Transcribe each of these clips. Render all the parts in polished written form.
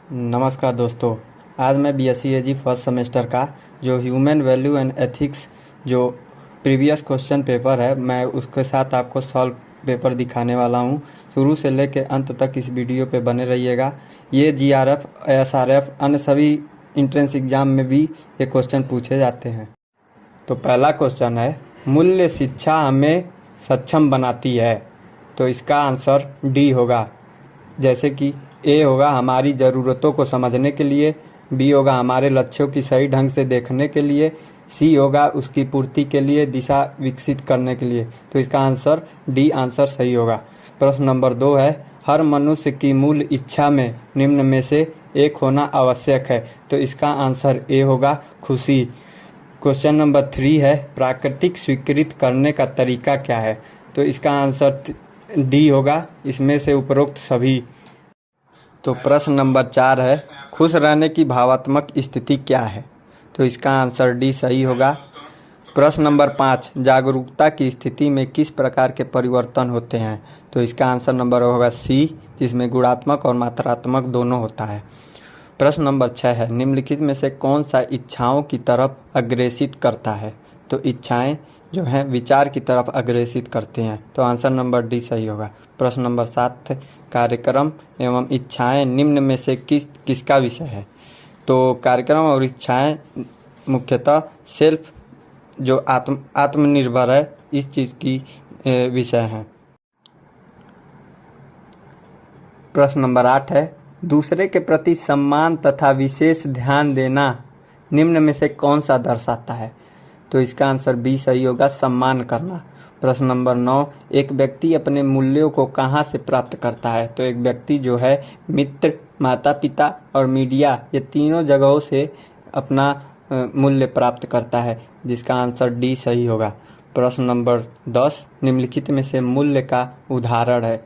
नमस्कार दोस्तों। आज मैं बीएससी एजी फर्स्ट सेमेस्टर का जो ह्यूमन वैल्यू एंड एथिक्स जो प्रीवियस क्वेश्चन पेपर है, मैं उसके साथ आपको सॉल्व पेपर दिखाने वाला हूं। शुरू से लेकर अंत तक इस वीडियो पे बने रहिएगा। ये जीआरएफ, एसआरएफ, अन्य सभी इंट्रेंस एग्जाम में भी ये क्वेश्चन पूछे जाते हैं। तो पहला क्वेश्चन है, मूल्य शिक्षा हमें सक्षम बनाती है। तो इसका आंसर डी होगा। जैसे कि ए होगा हमारी ज़रूरतों को समझने के लिए, बी होगा हमारे लक्ष्यों की सही ढंग से देखने के लिए, सी होगा उसकी पूर्ति के लिए, दिशा विकसित करने के लिए। तो इसका आंसर डी आंसर सही होगा। प्रश्न नंबर 2 है, हर मनुष्य की मूल इच्छा में निम्न में से एक होना आवश्यक है। तो इसका आंसर ए होगा, खुशी। क्वेश्चन नंबर 3 है, प्राकृतिक स्वीकृत करने का तरीका क्या है। तो इसका आंसर डी होगा, इसमें से उपरोक्त सभी। तो प्रश्न नंबर 4 है, खुश रहने की भावात्मक स्थिति क्या है। तो इसका आंसर डी सही होगा। प्रश्न नंबर 5, जागरूकता की स्थिति में किस प्रकार के परिवर्तन होते हैं। तो इसका आंसर नंबर होगा सी, जिसमें गुणात्मक और मात्रात्मक दोनों होता है। प्रश्न नंबर 6 है, निम्नलिखित में से कौन सा इच्छाओं की तरफ अग्रेसित करता है। तो इच्छाएं जो हैं विचार की तरफ अग्रेसित करते हैं। तो आंसर नंबर डी सही होगा। प्रश्न नंबर 7, कार्यक्रम एवं इच्छाएं निम्न में से किसका विषय है। तो कार्यक्रम और इच्छाएं मुख्यतः सेल्फ जो आत्मनिर्भर है, इस चीज़ की विषय हैं। प्रश्न नंबर 8 है, दूसरे के प्रति सम्मान तथा विशेष ध्यान देना निम्न में से कौन सा दर्शाता है। तो इसका आंसर बी सही होगा, सम्मान करना। प्रश्न नंबर 9, एक व्यक्ति अपने मूल्यों को कहाँ से प्राप्त करता है। तो एक व्यक्ति जो है मित्र, माता पिता और मीडिया, ये तीनों जगहों से अपना मूल्य प्राप्त करता है, जिसका आंसर डी सही होगा। प्रश्न नंबर 10, निम्नलिखित में से मूल्य का उदाहरण है।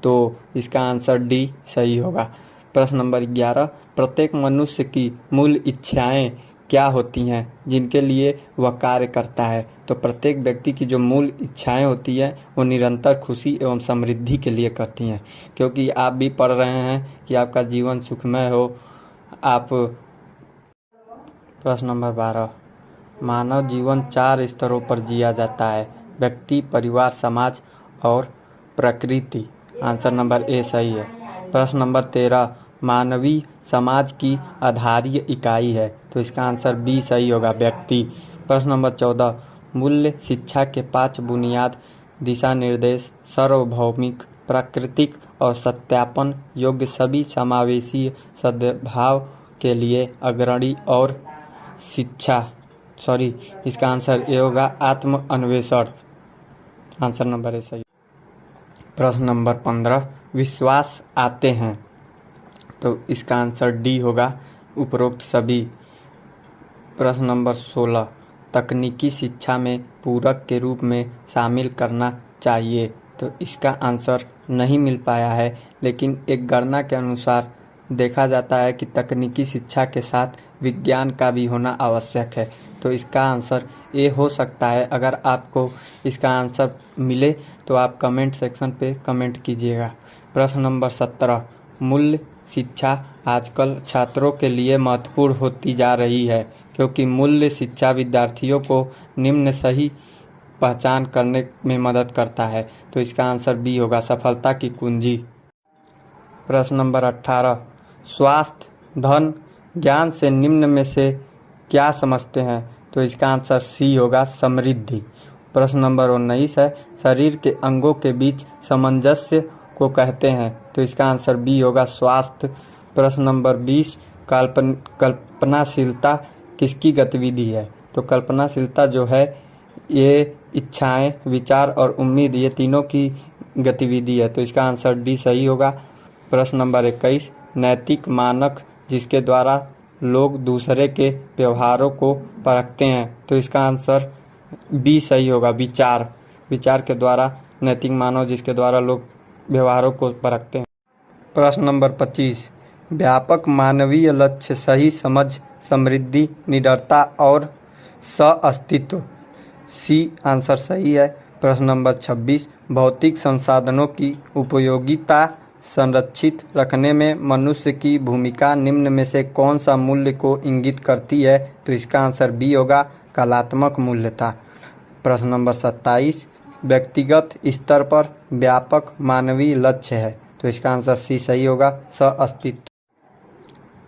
तो इसका आंसर डी सही होगा। प्रश्न नंबर 11, प्रत्येक मनुष्य की मूल इच्छाएं क्या होती हैं जिनके लिए वह कार्य करता है। तो प्रत्येक व्यक्ति की जो मूल इच्छाएं होती हैं वो निरंतर खुशी एवं समृद्धि के लिए करती हैं, क्योंकि आप भी पढ़ रहे हैं कि आपका जीवन सुखमय हो। प्रश्न नंबर 12, मानव जीवन 4 स्तरों पर जिया जाता है, व्यक्ति, परिवार, समाज और प्रकृति। आंसर नंबर ए सही है। प्रश्न नंबर 13, मानवीय समाज की आधारीय इकाई है। तो इसका आंसर बी सही होगा, व्यक्ति। प्रश्न नंबर 14, मूल्य शिक्षा के 5 बुनियाद दिशा निर्देश सार्वभौमिक, प्राकृतिक और सत्यापन योग्य सभी समावेशी सद्भाव के लिए अग्रणी और इसका आंसर ए होगा, आत्म अन्वेषण। आंसर नंबर ए सही। प्रश्न नंबर 15, विश्वास आते हैं। तो इसका आंसर डी होगा, उपरोक्त सभी। प्रश्न नंबर 16, तकनीकी शिक्षा में पूरक के रूप में शामिल करना चाहिए। तो इसका आंसर नहीं मिल पाया है, लेकिन एक गणना के अनुसार देखा जाता है कि तकनीकी शिक्षा के साथ विज्ञान का भी होना आवश्यक है। तो इसका आंसर ए हो सकता है। अगर आपको इसका आंसर मिले तो आप कमेंट सेक्शन पे कमेंट कीजिएगा। प्रश्न नंबर 17, मूल्य शिक्षा आजकल छात्रों के लिए महत्वपूर्ण होती जा रही है, क्योंकि मूल्य शिक्षा विद्यार्थियों को निम्न सही पहचान करने में मदद करता है। तो इसका आंसर बी होगा, सफलता की कुंजी। प्रश्न नंबर 18, स्वास्थ्य, धन, ज्ञान से निम्न में से क्या समझते हैं। तो इसका आंसर सी होगा, समृद्धि। प्रश्न नंबर 19 है, शरीर के अंगों के बीच सामंजस्य को कहते हैं। तो इसका आंसर बी होगा, स्वास्थ्य। प्रश्न नंबर 20, कल्पनाशीलता किसकी गतिविधि है। तो कल्पनाशीलता जो है ये इच्छाएं, विचार और उम्मीद, ये तीनों की गतिविधि है। तो इसका आंसर डी सही होगा। प्रश्न नंबर 21, नैतिक मानक जिसके द्वारा लोग दूसरे के व्यवहारों को परखते हैं। तो इसका आंसर बी सही होगा, विचार के द्वारा नैतिक मानव जिसके द्वारा लोग व्यवहारों को परखते हैं। प्रश्न नंबर 25, व्यापक मानवीय लक्ष्य सही समझ, समृद्धि, निडरता और सह-अस्तित्व। सी आंसर सही है। प्रश्न नंबर 26, भौतिक संसाधनों की उपयोगिता संरक्षित रखने में मनुष्य की भूमिका निम्न में से कौन सा मूल्य को इंगित करती है? तो इसका आंसर बी होगा, कलात्मक मूल्यता। प्रश्न नंबर 27, व्यक्तिगत स्तर पर व्यापक मानवीय लक्ष्य है? तो इसका आंसर सी सही होगा, सह-अस्तित्व।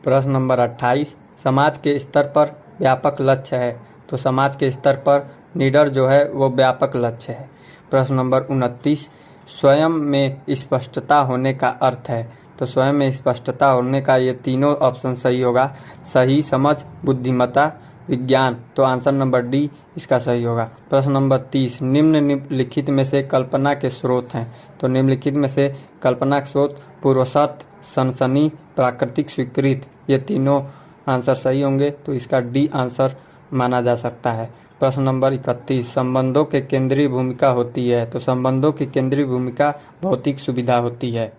प्रश्न नंबर 28, समाज के स्तर पर व्यापक लक्ष्य है? तो समाज के स्तर पर निडर जो है वो व्यापक लक्ष्य है। प्रश्न नंबर 29, स्वयं में स्पष्टता होने का अर्थ है? तो स्वयं में स्पष्टता होने का ये तीनों ऑप्शन सही होगा, सही, समझ, बुद्धिमत्ता, विज्ञान। तो आंसर नंबर डी इसका सही होगा। प्रश्न नंबर 30, निम्नलिखित में से कल्पना के स्रोत हैं? तो निम्नलिखित में से कल्पना के स्रोत पूर्वशर्त, सनसनी, प्राकृतिक स्वीकृत, ये तीनों आंसर सही होंगे। तो इसका डी आंसर माना जा सकता है। प्रश्न नंबर 31, संबंधों के केंद्रीय भूमिका होती है? तो संबंधों की केंद्रीय भूमिका भौतिक सुविधा होती है।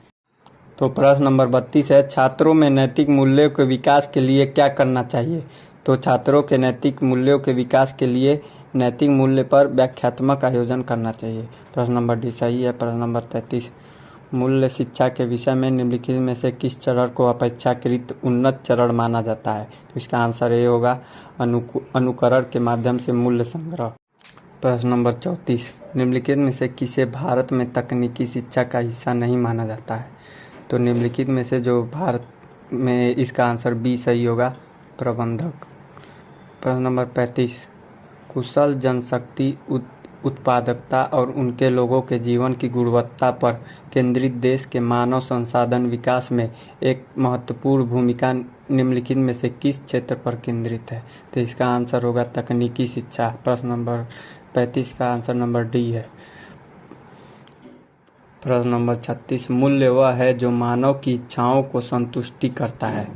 तो प्रश्न नंबर 32 है, छात्रों में नैतिक मूल्यों के विकास के लिए क्या करना चाहिए? तो छात्रों के नैतिक मूल्यों के विकास के लिए नैतिक मूल्य पर व्याख्यात्मक आयोजन करना चाहिए। प्रश्न नंबर डी सही है। प्रश्न नंबर 33, मूल्य शिक्षा के विषय में निम्नलिखित में से किस चरण को अपेक्षाकृत उन्नत चरण माना जाता है? तो इसका आंसर ए होगा, अनुकरण के माध्यम से मूल्य संग्रह। प्रश्न नंबर 34, निम्नलिखित में से किसे भारत में तकनीकी शिक्षा का हिस्सा नहीं माना जाता है? तो निम्नलिखित में से जो भारत में, इसका आंसर बी सही होगा, प्रबंधक। प्रश्न नंबर 35, कुशल जनशक्ति उत्पादकता और उनके लोगों के जीवन की गुणवत्ता पर केंद्रित देश के मानव संसाधन विकास में एक महत्वपूर्ण भूमिका निम्नलिखित में से किस क्षेत्र पर केंद्रित है? तो इसका आंसर होगा तकनीकी शिक्षा। प्रश्न नंबर 35 का आंसर नंबर डी है। प्रश्न नंबर 36, मूल्य वह है जो मानव की इच्छाओं को संतुष्टि करता है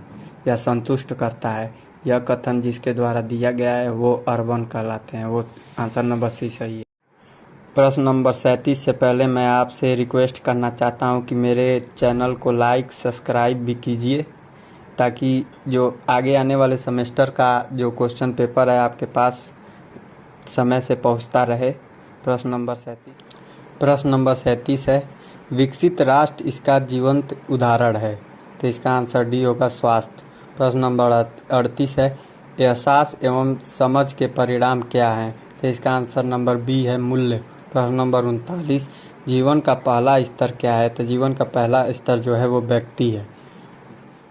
या संतुष्ट करता है। यह कथन जिसके द्वारा दिया गया है वो अर्बन कहलाते हैं। वो आंसर नंबर सी सही है। प्रश्न नंबर 37 से पहले मैं आपसे रिक्वेस्ट करना चाहता हूं कि मेरे चैनल को लाइक सब्सक्राइब भी कीजिए, ताकि जो आगे आने वाले सेमेस्टर का जो क्वेश्चन पेपर है आपके पास समय से पहुंचता रहे। प्रश्न नंबर 37 है, विकसित राष्ट्र इसका जीवंत उदाहरण है? तो इसका आंसर डी होगा, स्वास्थ्य। प्रश्न नंबर 38 है, एहसास एवं समझ के परिणाम क्या हैं? तो इसका आंसर नंबर बी है, मूल्य। प्रश्न नंबर 39, जीवन का पहला स्तर क्या है? तो जीवन का पहला स्तर जो है वो व्यक्ति है।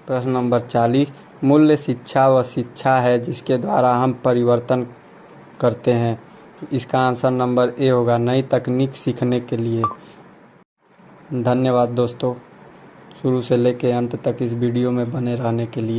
प्रश्न नंबर 40, मूल्य शिक्षा व शिक्षा है जिसके द्वारा हम परिवर्तन करते हैं। इसका आंसर नंबर ए होगा, नई तकनीक सीखने के लिए। धन्यवाद दोस्तों, शुरू से लेकर अंत तक इस वीडियो में बने रहने के लिए।